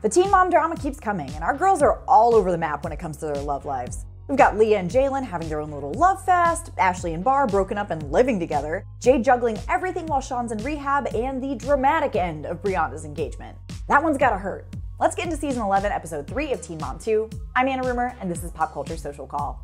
The teen mom drama keeps coming, and our girls are all over the map when it comes to their love lives. We've got Leah and Jaylan having their own little love fest, Ashley and Barr broken up and living together, Jade juggling everything while Sean's in rehab, and the dramatic end of Brianna's engagement. That one's gotta hurt. Let's get into season 11, episode 3 of Teen Mom 2. I'm Anna Rumer, and this is Pop Culture Social Call.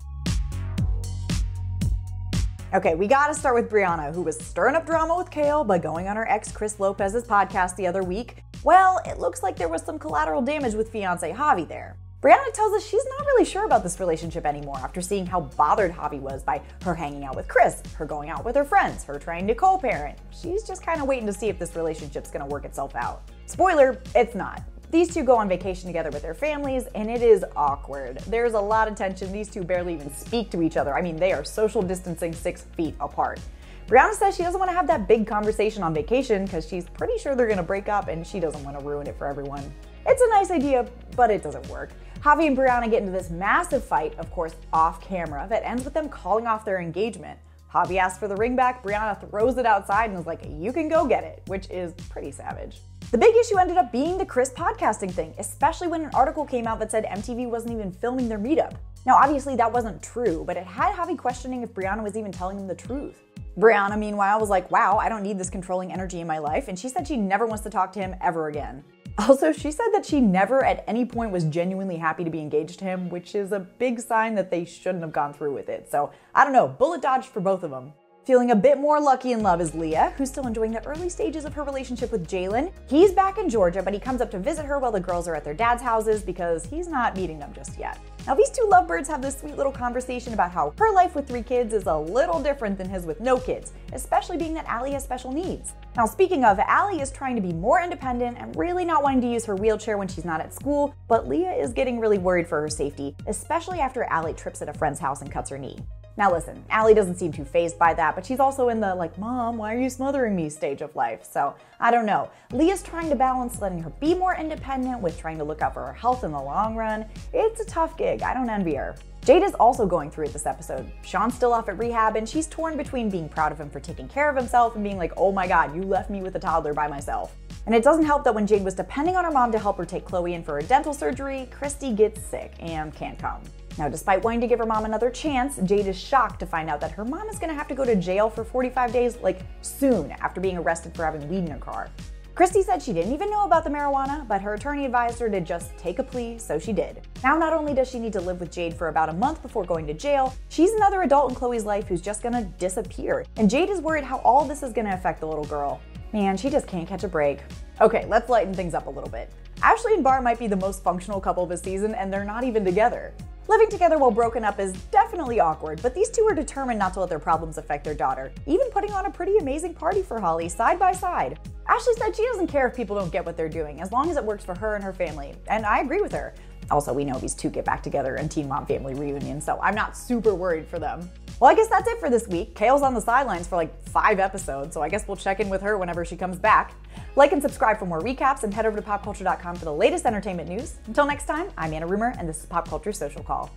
Okay, we gotta start with Brianna, who was stirring up drama with Kail by going on her ex Chris Lopez's podcast the other week. Well, it looks like there was some collateral damage with fiancé 𝐿𝐲𝐲 there. Brianna tells us she's not really sure about this relationship anymore after seeing how bothered 𝐿𝐲𝐲 was by her hanging out with Chris, her going out with her friends, her trying to co-parent. She's just kind of waiting to see if this relationship's gonna work itself out. Spoiler, it's not. These two go on vacation together with their families, and it is awkward. There's a lot of tension. These two barely even speak to each other. I mean, they are social distancing 6 feet apart. Brianna says she doesn't want to have that big conversation on vacation because she's pretty sure they're going to break up and she doesn't want to ruin it for everyone. It's a nice idea, but it doesn't work. 𝐿𝐲𝐲 and Brianna get into this massive fight, of course off camera, that ends with them calling off their engagement. 𝐿𝐲𝐲 asks for the ring back, Brianna throws it outside and is like, you can go get it, which is pretty savage. The big issue ended up being the Chris podcasting thing, especially when an article came out that said MTV wasn't even filming their meetup. Now obviously that wasn't true, but it had 𝐿𝐲𝐲 questioning if Brianna was even telling him the truth. Brianna, meanwhile, was like, wow, I don't need this controlling energy in my life, and she said she never wants to talk to him ever again. Also, she said that she never at any point was genuinely happy to be engaged to him, which is a big sign that they shouldn't have gone through with it. So, I don't know, bullet dodged for both of them. Feeling a bit more lucky in love is Leah, who's still enjoying the early stages of her relationship with Jaylan. He's back in Georgia, but he comes up to visit her while the girls are at their dad's houses because he's not meeting them just yet. Now these two lovebirds have this sweet little conversation about how her life with 3 kids is a little different than his with no kids, especially being that Ali has special needs. Now speaking of, Ali is trying to be more independent and really not wanting to use her wheelchair when she's not at school, but Leah is getting really worried for her safety, especially after Ali trips at a friend's house and cuts her knee. Now listen, Ali doesn't seem too fazed by that, but she's also in the like, Mom, why are you smothering me stage of life, so I don't know. Leah's trying to balance letting her be more independent with trying to look out for her health in the long run. It's a tough gig, I don't envy her. Jade is also going through it this episode. Sean's still off at rehab and she's torn between being proud of him for taking care of himself and being like, oh my god, you left me with a toddler by myself. And it doesn't help that when Jade was depending on her mom to help her take 𝐿𝐲𝐲 in for her dental surgery, Christy gets sick and can't come. Now, despite wanting to give her mom another chance, Jade is shocked to find out that her mom is gonna have to go to jail for 45 days, like soon, after being arrested for having weed in her car. Christy said she didn't even know about the marijuana, but her attorney advised her to just take a plea, so she did. Now, not only does she need to live with Jade for about a month before going to jail, she's another adult in 𝐿𝐲𝐲's life who's just gonna disappear. And Jade is worried how all this is gonna affect the little girl. Man, she just can't catch a break. Okay, let's lighten things up a little bit. Ashley and Barr might be the most functional couple of the season, and they're not even together. Living together while broken up is definitely awkward, but these two are determined not to let their problems affect their daughter, even putting on a pretty amazing party for 𝐿𝐲𝐲 side by side. Ashley said she doesn't care if people don't get what they're doing, as long as it works for her and her family, and I agree with her. Also, we know these two get back together in Teen Mom family reunion, so I'm not super worried for them. Well, I guess that's it for this week. Kail's on the sidelines for like 5 episodes, so I guess we'll check in with her whenever she comes back. Like and subscribe for more recaps, and head over to PopCulture.com for the latest entertainment news. Until next time, I'm Anna Rumer, and this is Pop Culture Social Call.